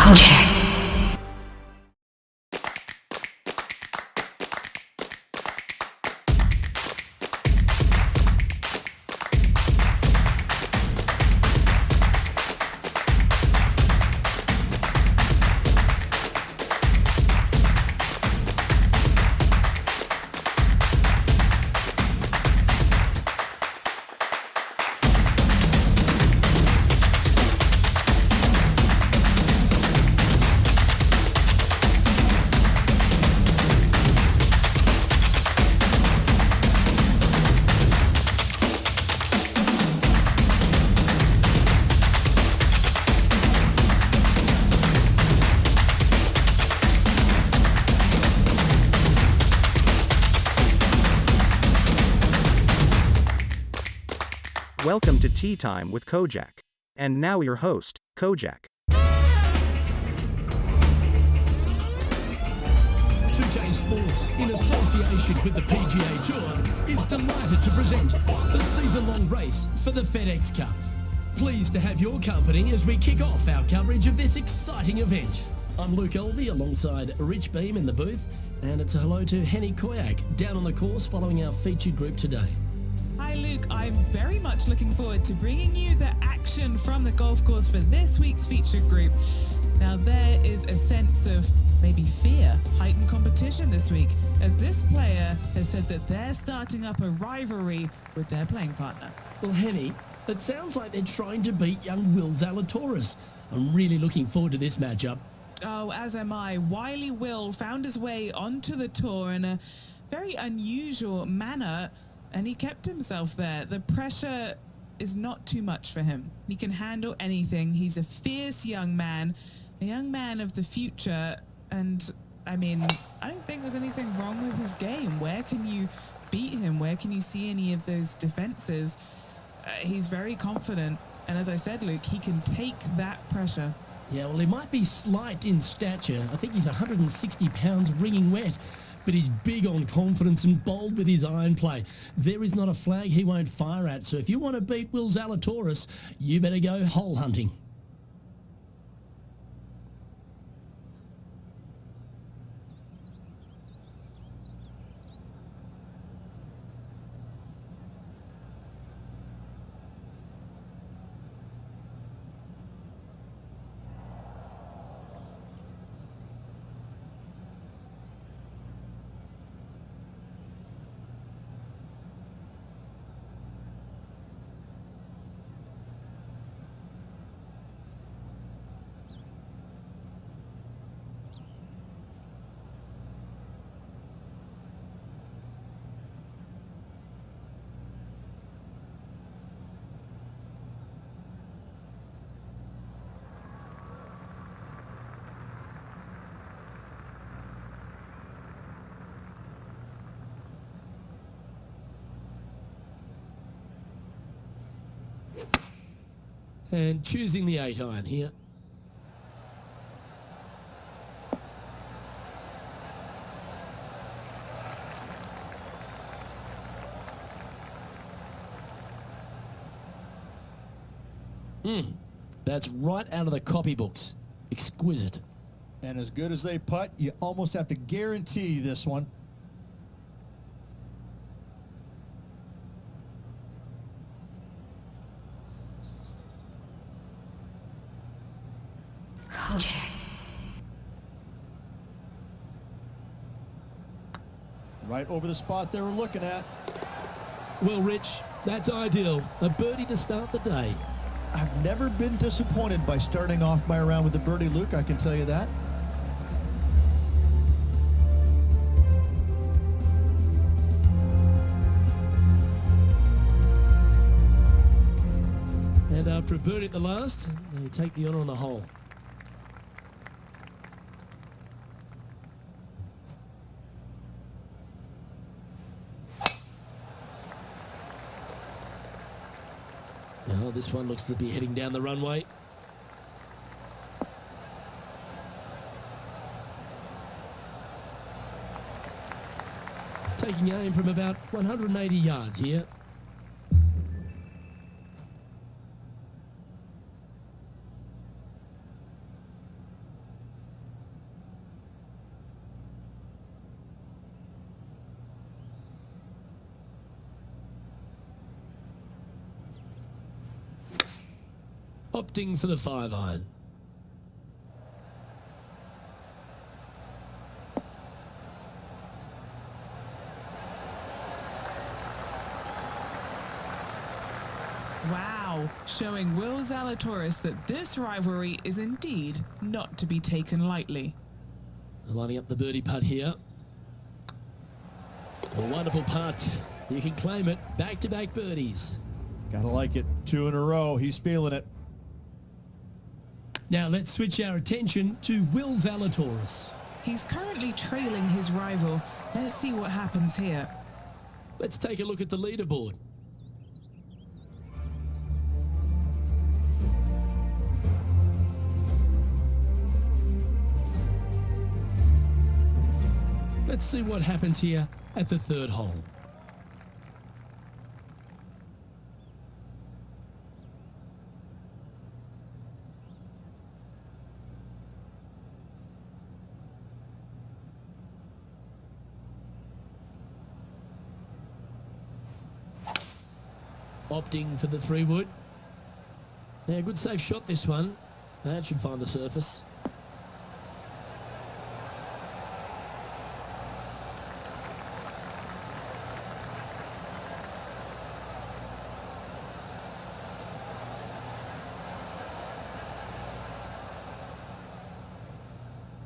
Kojak. Welcome to Tea Time with Kojak. And now your host, Kojak. 2K Sports, in association with the PGA Tour, is delighted to present the season-long race for the FedEx Cup. Pleased to have your company as we kick off our coverage of this exciting event. I'm Luke Elvey alongside Rich Beam in the booth, and it's a hello to Henny Kojak down on the course following our featured group today. Hi Luke, I'm very much looking forward to bringing you the action from the golf course for this week's featured group. Now there is a sense of maybe fear, heightened competition this week, as this player has said that they're starting up a rivalry with their playing partner. Well, Henny, it sounds like they're trying to beat young Will Zalatoris. I'm really looking forward to this matchup. Oh, as am I. Wily Will found his way onto the tour in a very unusual manner, and he kept himself there. The pressure is not too much for him. He can handle anything. He's a fierce young man, a young man of the future. And I mean, I don't think there's anything wrong with his game. Where can you beat him? Where can you see any of those defenses? He's very confident. And as I said, Luke, he can take that pressure. Yeah, well, he might be slight in stature. I think he's 160 pounds wringing wet, but he's big on confidence and bold with his iron play. There is not a flag he won't fire at, so if you want to beat Will Zalatoris, you better go hole hunting. And choosing the 8-iron here. That's right out of the copybooks. Exquisite. And as good as they putt, you almost have to guarantee this one. Kojak. Right over the spot they were looking at. Well, Rich, that's ideal. A birdie to start the day. I've never been disappointed by starting off my round with a birdie, Luke, I can tell you that. And after a birdie at the last, they take the honour on the hole. Now this one looks to be heading down the runway. Taking aim from about 180 yards here. opting for the 5-iron. Wow, showing Will Zalatoris that this rivalry is indeed not to be taken lightly. Lining up the birdie putt here. A wonderful putt. You can claim it. Back-to-back birdies. Gotta like it. 2 in a row. He's feeling it. Now let's switch our attention to Will Zalatoris. He's currently trailing his rival. Let's see what happens here. Let's take a look at the leaderboard. Let's see what happens here at the 3rd hole. Opting for the 3-wood. Yeah, good safe shot this one. That should find the surface.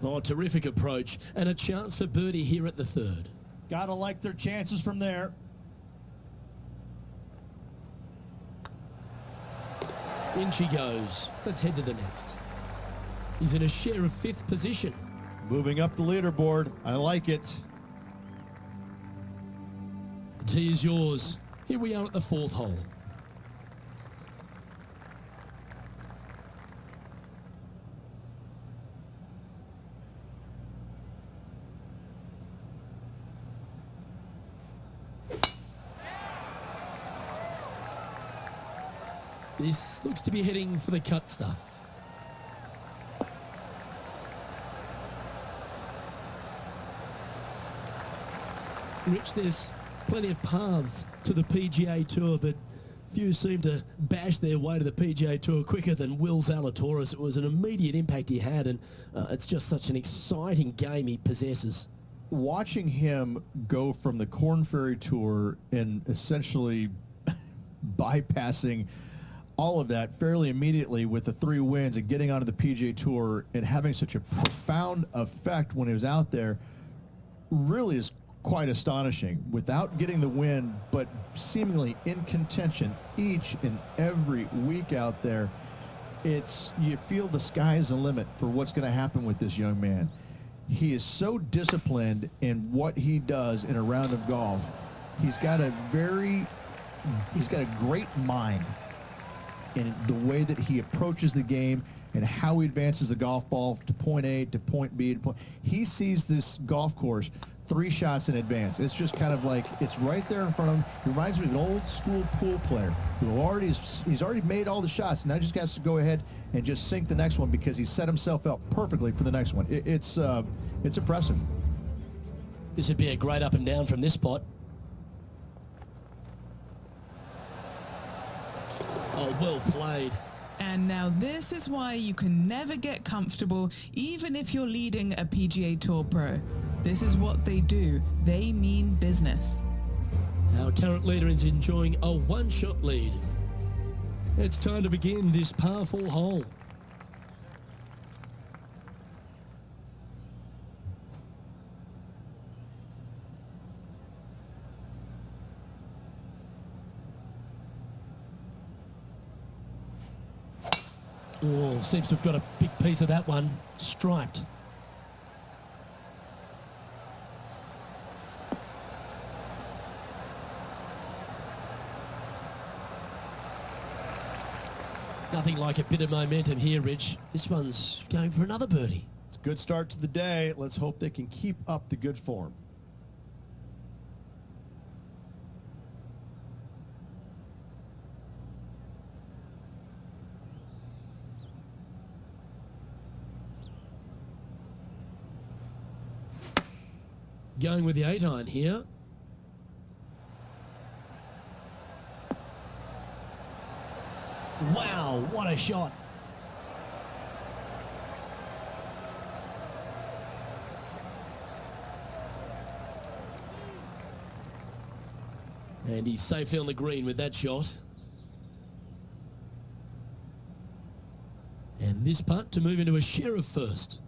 Oh, terrific approach and a chance for birdie here at the 3rd. Gotta like their chances from there. In she goes. Let's head to the next. He's in a share of 5th position. Moving up the leaderboard. I like it. The tee is yours. Here we are at the 4th hole. This looks to be heading for the cut stuff. Rich, there's plenty of paths to the PGA Tour, but few seem to bash their way to the PGA Tour quicker than Will Zalatoris. It was an immediate impact he had, and it's just such an exciting game he possesses. Watching him go from the Korn Ferry Tour and essentially bypassing all of that fairly immediately with the 3 wins and getting onto the PGA Tour and having such a profound effect when he was out there really is quite astonishing. Without getting the win, but seemingly in contention each and every week out there, you feel the sky's the limit for what's going to happen with this young man. He is so disciplined in what he does in a round of golf. He's got a great mind in the way that he approaches the game and how he advances the golf ball to point A to point B to point. He sees this golf course 3 shots in advance. It's just kind of like it's right there in front of him. He reminds me of an old school pool player who he's already made all the shots. Now just has to go ahead and just sink the next one because he's set himself up perfectly for the next one. It's impressive. This would be a great up and down from this spot. Oh, well played. And now this is why you can never get comfortable, even if you're leading a PGA Tour pro. This is what they do. They mean business. Our current leader is enjoying a 1-shot lead. It's time to begin this par 4 hole. Oh, seems to have got a big piece of that one. Striped. Nothing like a bit of momentum here, Rich. This one's going for another birdie. It's a good start to the day. Let's hope they can keep up the good form. Going with the 8-iron here. Wow, what a shot. And he's safely on the green with that shot. And this putt to move into a share of first.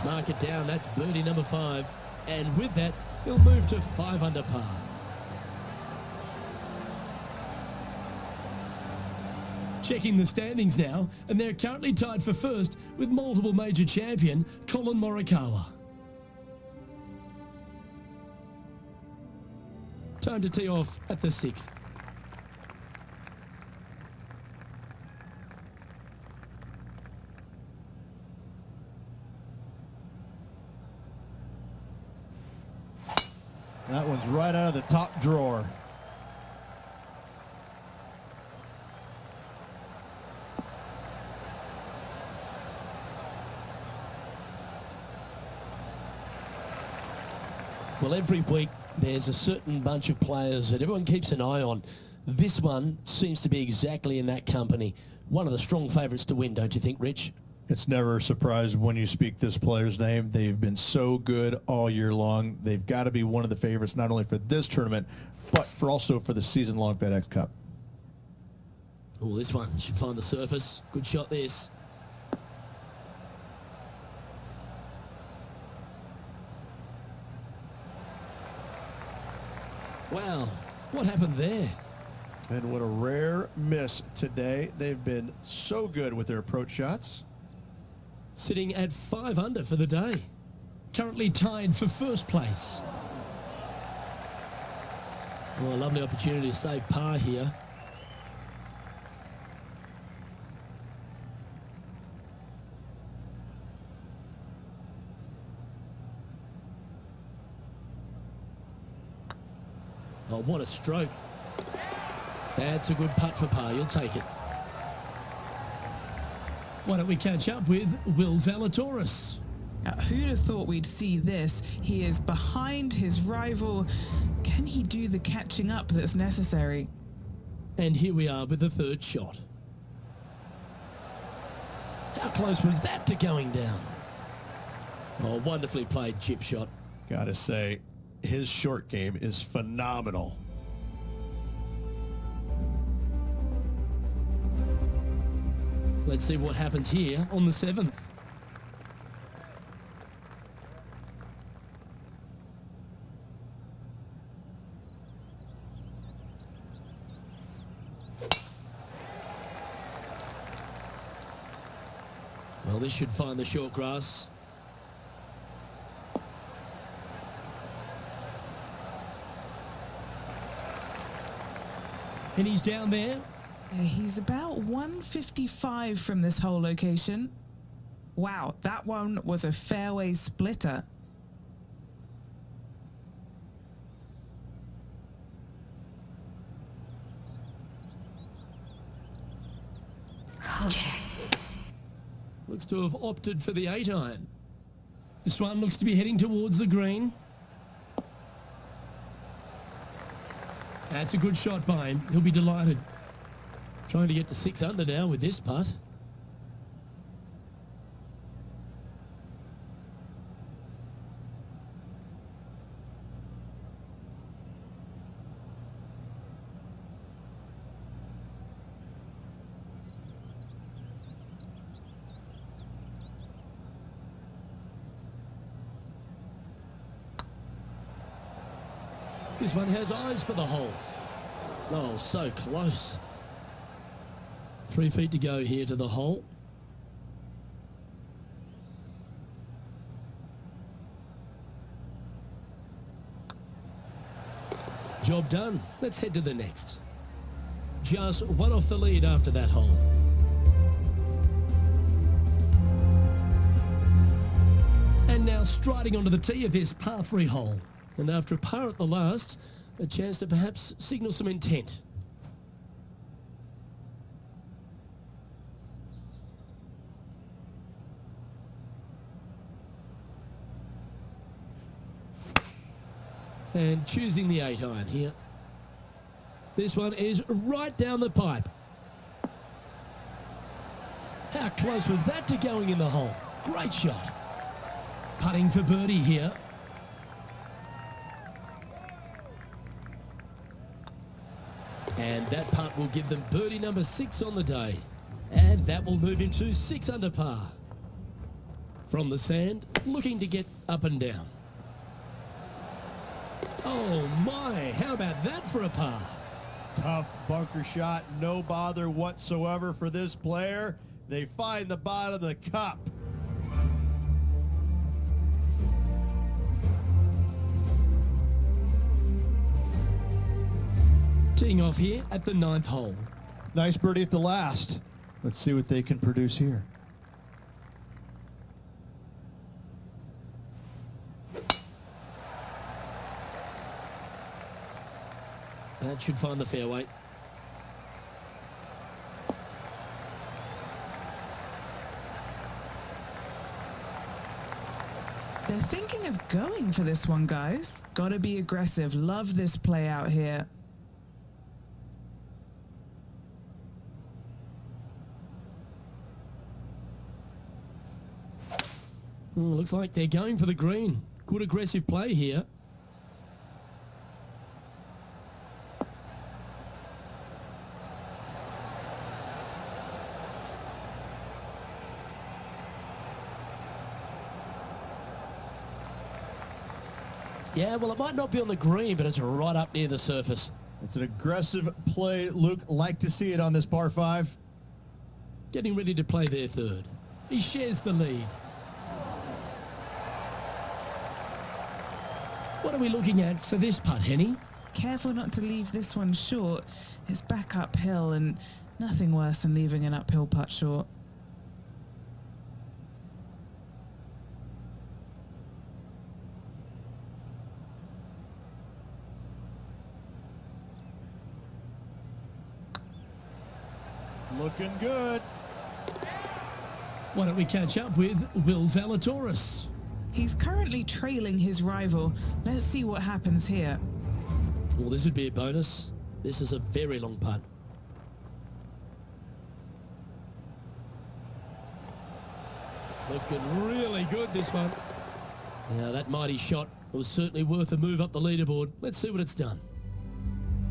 Mark it down, that's birdie number 5. And with that, he'll move to 5 under par. Checking the standings now, and they're currently tied for first with multiple major champion Colin Morikawa. Time to tee off at the 6th. That one's right out of the top drawer. Well, every week there's a certain bunch of players that everyone keeps an eye on. This one seems to be exactly in that company. One of the strong favourites to win, don't you think, Rich? It's never a surprise when you speak this player's name. They've been so good all year long. They've got to be one of the favorites, not only for this tournament, but also for the season-long FedEx Cup. Oh, this one should find the surface. Good shot, this. Wow, what happened there? And what a rare miss today. They've been so good with their approach shots. Sitting at 5 under for the day. Currently tied for first place. Well, a lovely opportunity to save par here. Oh, what a stroke. That's a good putt for par. You'll take it. Why don't we catch up with Will Zalatoris? Who'd have thought we'd see this? He is behind his rival. Can he do the catching up that's necessary? And here we are with the 3rd shot. How close was that to going down? Oh, wonderfully played chip shot. Gotta say, his short game is phenomenal. Let's see what happens here on the 7th. Well, this should find the short grass. And he's down there. He's about 155 from this whole location. Wow, that one was a fairway splitter. Kojak. Looks to have opted for the 8-iron. This one looks to be heading towards the green. That's a good shot by him. He'll be delighted. Trying to get to 6 under now with this putt. This one has eyes for the hole. Oh, so close. 3 feet to go here to the hole. Job done. Let's head to the next. Just one off the lead after that hole. And now striding onto the tee of this par 3 hole. And after a par at the last, A chance to perhaps signal some intent. And choosing the 8-iron here. This one is right down the pipe. How close was that to going in the hole? Great shot. Putting for birdie here. And that putt will give them birdie number 6 on the day. And that will move him to 6 under par. From the sand, looking to get up and down. Oh my, how about that for a par? Tough bunker shot, no bother whatsoever for this player. They find the bottom of the cup. Teeing off here at the 9th hole. Nice birdie at the last. Let's see what they can produce here. That should find the fairway. They're thinking of going for this one, guys. Gotta be aggressive. Love this play out here. Looks like they're going for the green. Good aggressive play here. Yeah, well, it might not be on the green, but it's right up near the surface. It's an aggressive play, Luke. Like to see it on this par 5. Getting ready to play their 3rd. He shares the lead. What are we looking at for this putt, Henny? Careful not to leave this one short. It's back uphill and nothing worse than leaving an uphill putt short. Looking good. Why don't we catch up with Will Zalatoris? He's currently trailing his rival. Let's see what happens here. Well, this would be a bonus. This is a very long putt. Looking really good, this one. Now, that mighty shot was certainly worth a move up the leaderboard. Let's see what it's done.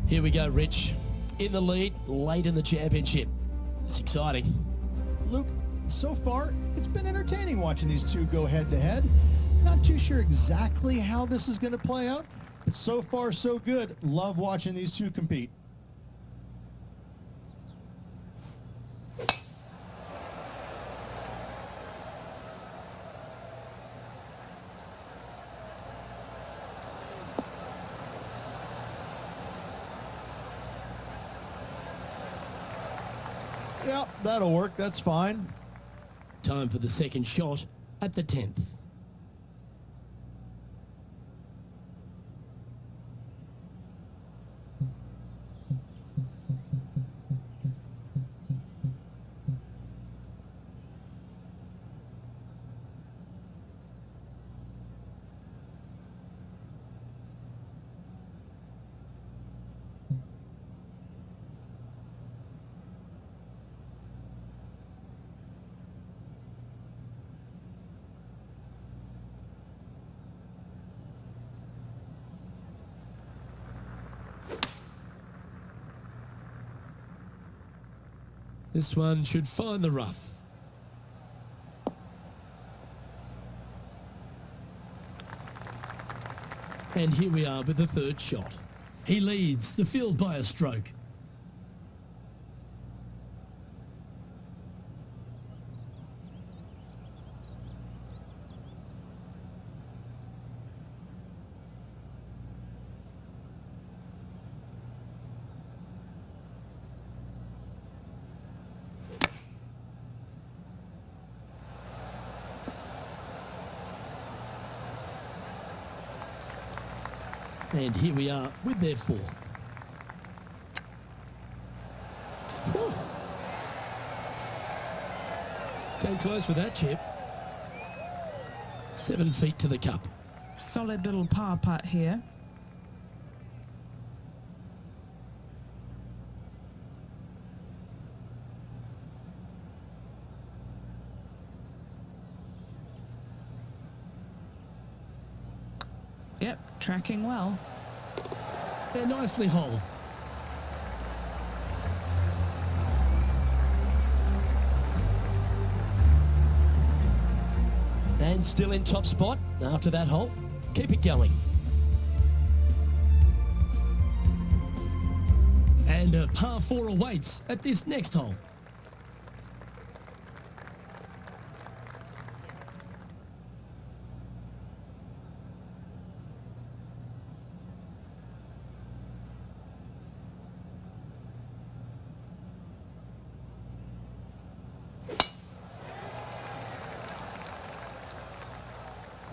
Here we go, Rich. In the lead, late in the championship. It's exciting. Luke, so far, it's been entertaining watching these two go head-to-head. Not too sure exactly how this is going to play out, but so far, so good. Love watching these two compete. Yeah, that'll work. That's fine. Time for the second shot at the 10th. This one should find the rough. And here we are with the third shot. He leads the field by a stroke. And here we are with their fourth. Whew. Came close with that chip. 7 feet to the cup. Solid little par putt here. Yep, tracking well. They're nicely holed. And still in top spot after that hole. Keep it going. And a par 4 awaits at this next hole.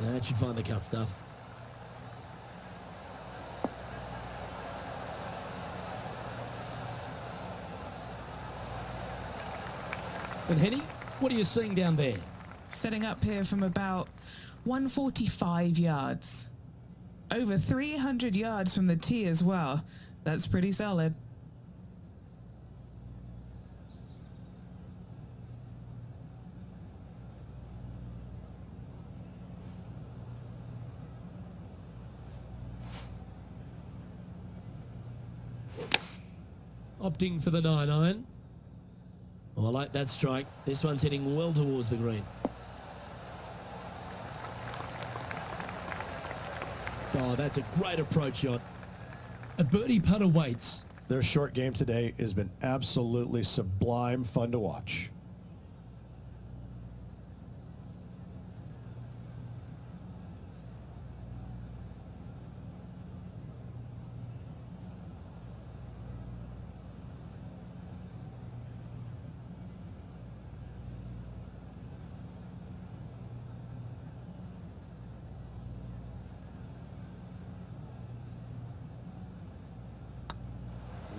That should find the cut stuff. And Henny, what are you seeing down there? Setting up here from about 145 yards. Over 300 yards from the tee as well. That's pretty solid. Opting for the 9-iron. Oh, I like that strike. This one's heading well towards the green. Oh, that's a great approach shot. A birdie putt awaits. Their short game today has been absolutely sublime fun to watch.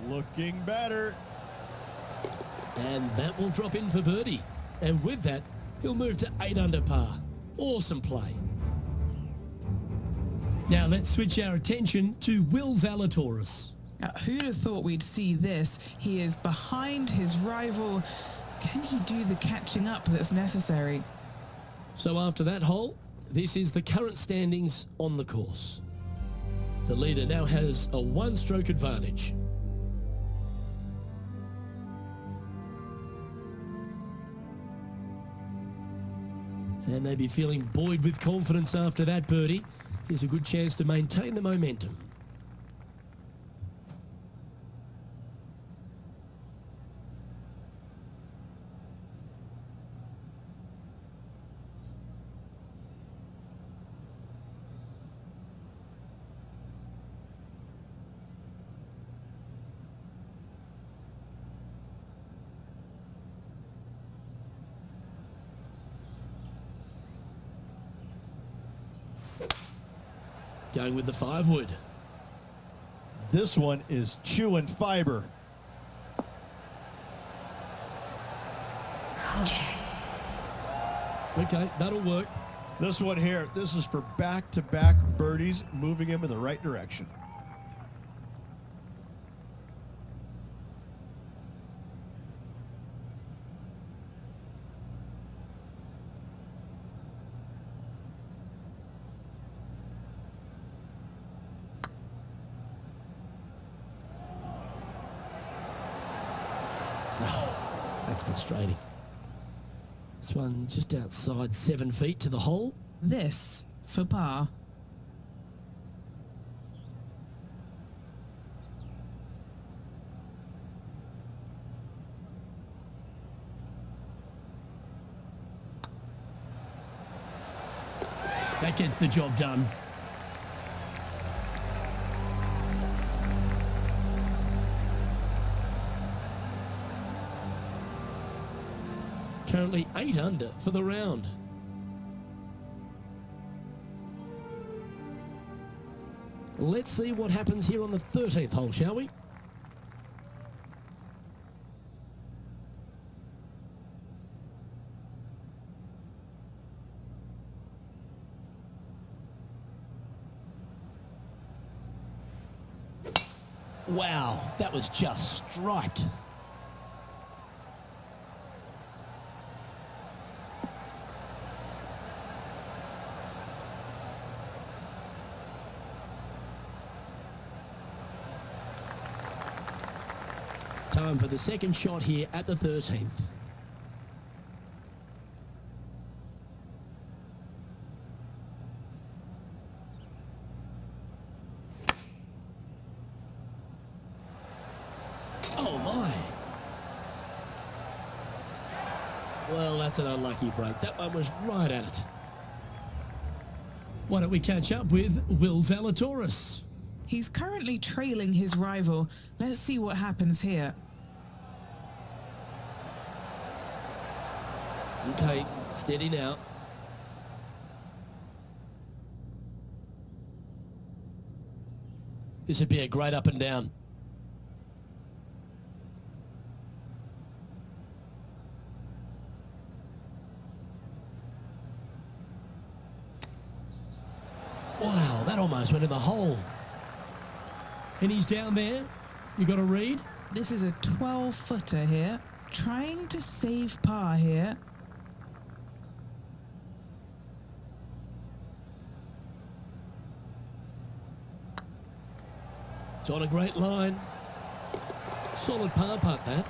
Looking better. And that will drop in for birdie. And with that, he'll move to 8 under par. Awesome play. Now let's switch our attention to Will Zalatoris. Now, who'd have thought we'd see this? He is behind his rival. Can he do the catching up that's necessary? So after that hole, this is the current standings on the course. The leader now has a 1-stroke advantage. And they'd be feeling buoyed with confidence after that birdie. Here's a good chance to maintain the momentum. Going with the 5-wood. This one is chewing fiber. Kojak. Okay, that'll work. This one here, this is for back-to-back birdies, moving him in the right direction. That's frustrating. This one just outside 7 feet to the hole. This for par. That gets the job done. Currently 8 under for the round. Let's see what happens here on the 13th hole, shall we? Wow, that was just striped. Time for the second shot here at the 13th. Oh my. Well, that's an unlucky break. That one was right at it. Why don't we catch up with Will Zalatoris? He's currently trailing his rival. Let's see what happens here. Okay, steady now. This would be a great up and down. Wow, that almost went in the hole. And he's down there. You got to read. This is a 12-footer here, trying to save par here. It's on a great line. Solid par putt, that.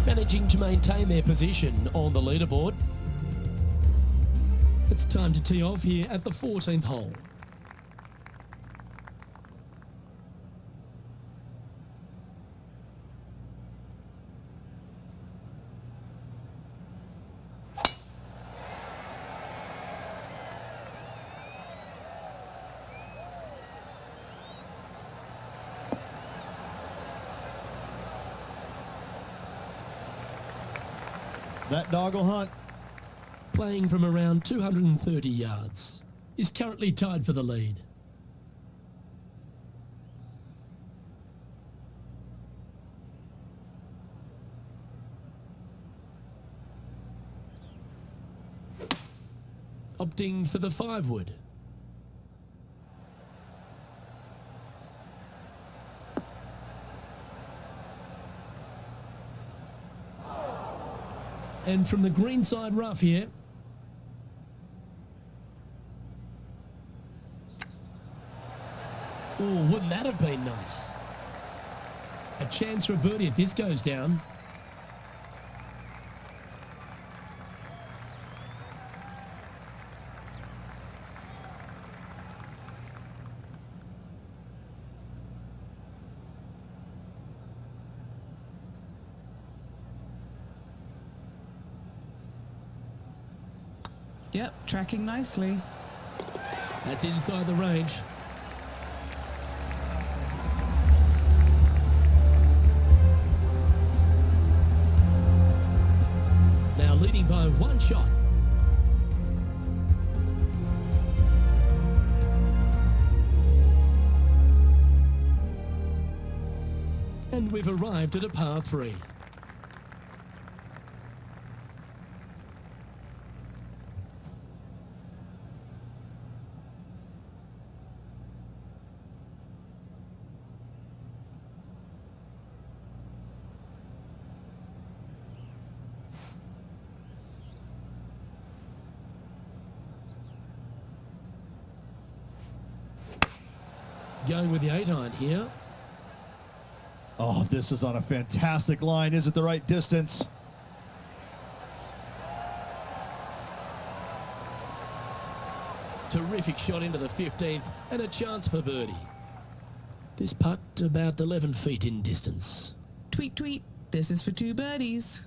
Managing to maintain their position on the leaderboard. It's time to tee off here at the 14th hole. That doggle hunt. Playing from around 230 yards. Is currently tied for the lead. Opting for the 5-wood. And from the greenside rough here. Oh, wouldn't that have been nice? A chance for a birdie if this goes down. Yep, tracking nicely. That's inside the range. Now leading by one shot. And we've arrived at a par 3. Going with the 8-iron here. Oh, this is on a fantastic line. Is it the right distance? Terrific shot into the 15th and a chance for birdie. This putt about 11 feet in distance. Tweet, tweet. This is for 2 birdies.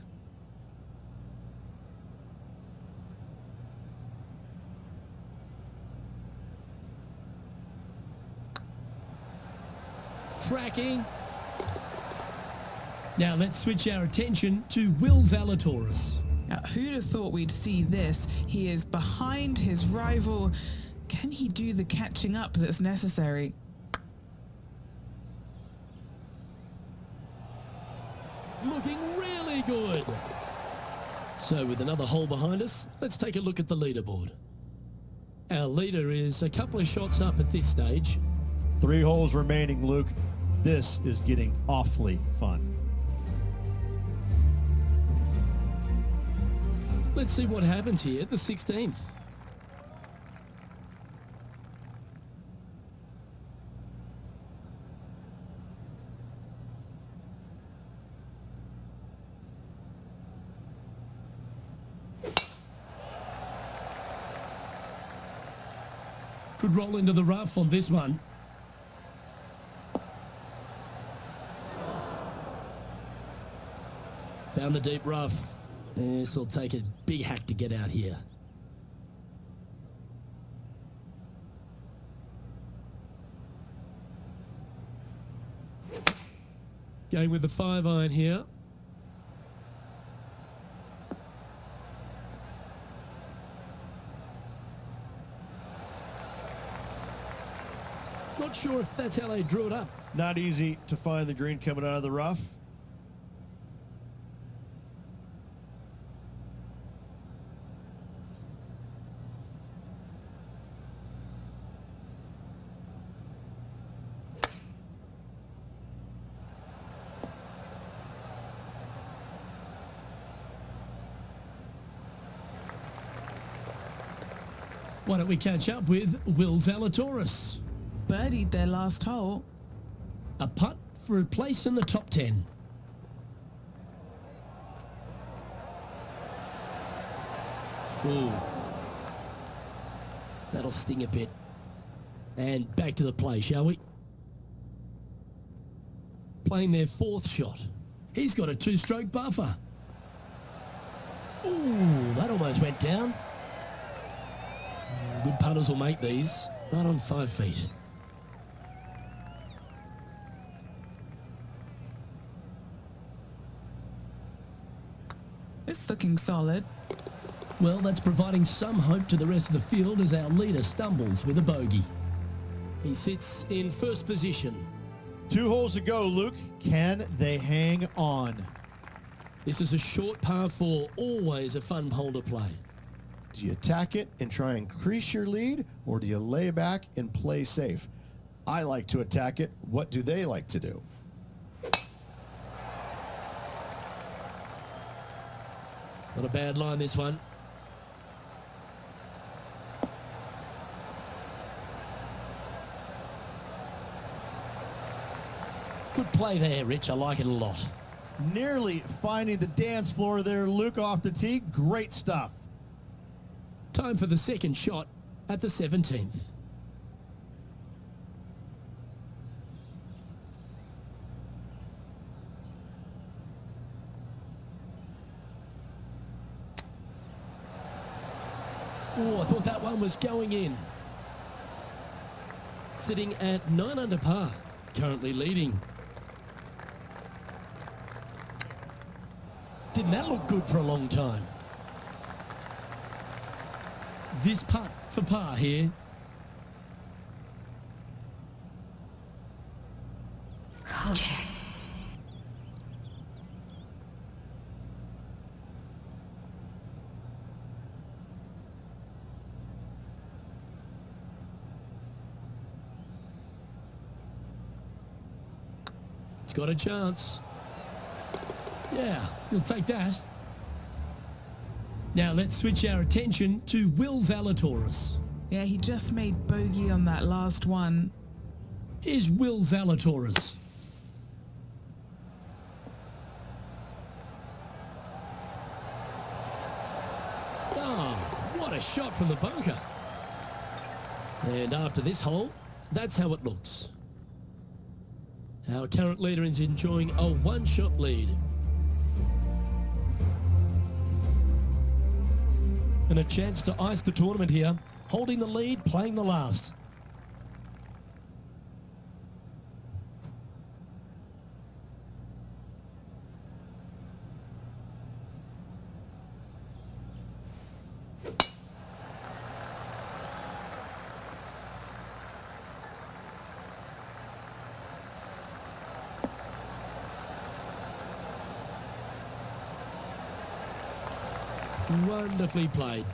Tracking. Now let's switch our attention to Will Zalatoris. Now, who'd have thought we'd see this? He is behind his rival. Can he do the catching up that's necessary? Looking really good. So with another hole behind us, let's take a look at the leaderboard. Our leader is a couple of shots up at this stage. 3 holes remaining, Luke. This is getting awfully fun. Let's see what happens here at the 16th. Could roll into the rough on this one. Found the deep rough. This will take a big hack to get out here. Going with the 5-iron here. Not sure if that's how they drew it up. Not easy to find the green coming out of the rough. Why don't we catch up with Will Zalatoris? Birdied their last hole. A putt for a place in the top 10. Ooh. That'll sting a bit. And back to the play, shall we? Playing their 4th shot. He's got a 2-stroke buffer. Ooh, that almost went down. Good putters will make these. Right on 5 feet. It's looking solid. Well, that's providing some hope to the rest of the field as our leader stumbles with a bogey. He sits in 1st position. 2 holes to go, Luke. Can they hang on? This is a short par 4, always a fun hole to play. Do you attack it and try and increase your lead, or do you lay back and play safe? I like to attack it. What do they like to do? Not a bad line, this one. Good play there, Rich. I like it a lot. Nearly finding the dance floor there, Luke, off the tee. Great stuff. Time for the 2nd shot at the 17th. Oh, I thought that one was going in. Sitting at 9 under par, currently leading. Didn't that look good for a long time? This putt for par here. Kojak. It's got a chance. Yeah, you'll take that. Now let's switch our attention to Will Zalatoris. Yeah, he just made bogey on that last one. Here's Will Zalatoris. Ah, what a shot from the bunker. And after this hole, that's how it looks. Our current leader is enjoying a 1-shot lead. And a chance to ice the tournament here, holding the lead, playing the last. Wonderfully played.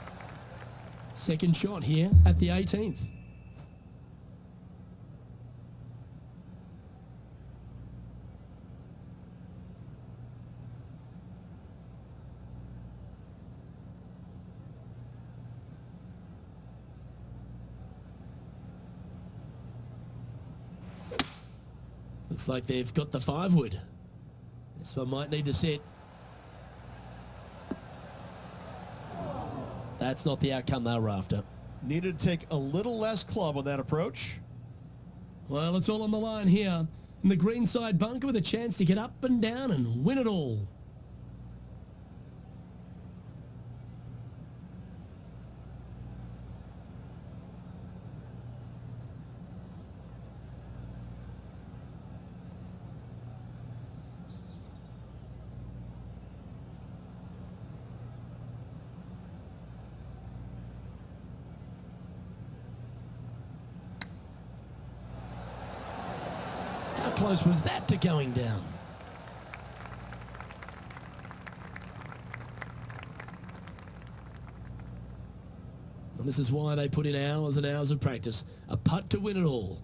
Second shot here at the 18th. Looks like they've got the 5-wood. This one might need to sit. That's not the outcome they were after. Needed to take a little less club on that approach. Well, it's all on the line here. In the greenside bunker with a chance to get up and down and win it all. How close was that to going down? And this is why they put in hours and hours of practice. A putt to win it all.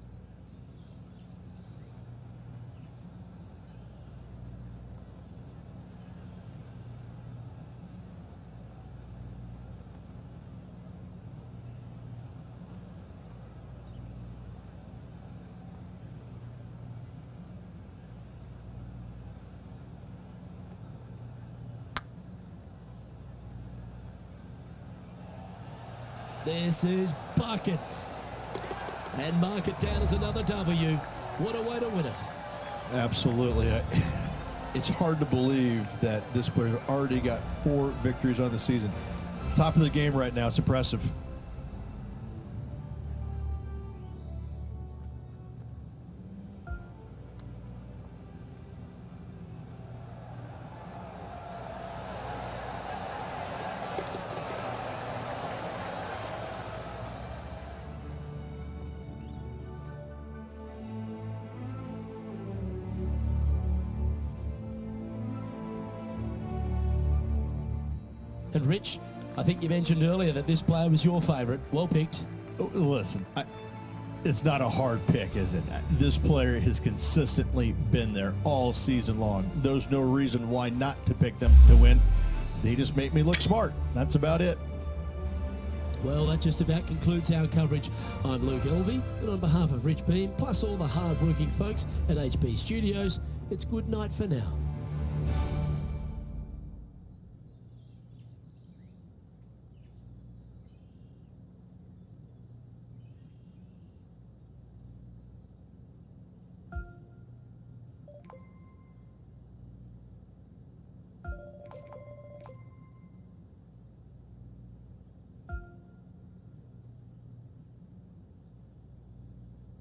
This is buckets. And mark it down as another W. What a way to win it. Absolutely. It's hard to believe that this player already got 4 victories on the season. Top of the game right now. It's impressive. And Rich, I think you mentioned earlier that this player was your favourite. Well picked. Listen, it's not a hard pick, is it? This player has consistently been there all season long. There's no reason why not to pick them to win. They just make me look smart. That's about it. Well, that just about concludes our coverage. I'm Luke Elvey, and on behalf of Rich Beam, plus all the hard-working folks at HB Studios, it's good night for now.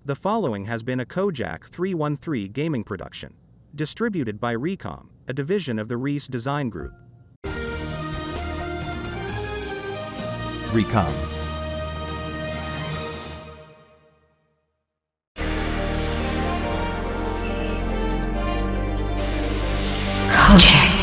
The following has been a Kojak 313 gaming production. Distributed by Recom, a division of the Reese Design Group. Recom. Kojak.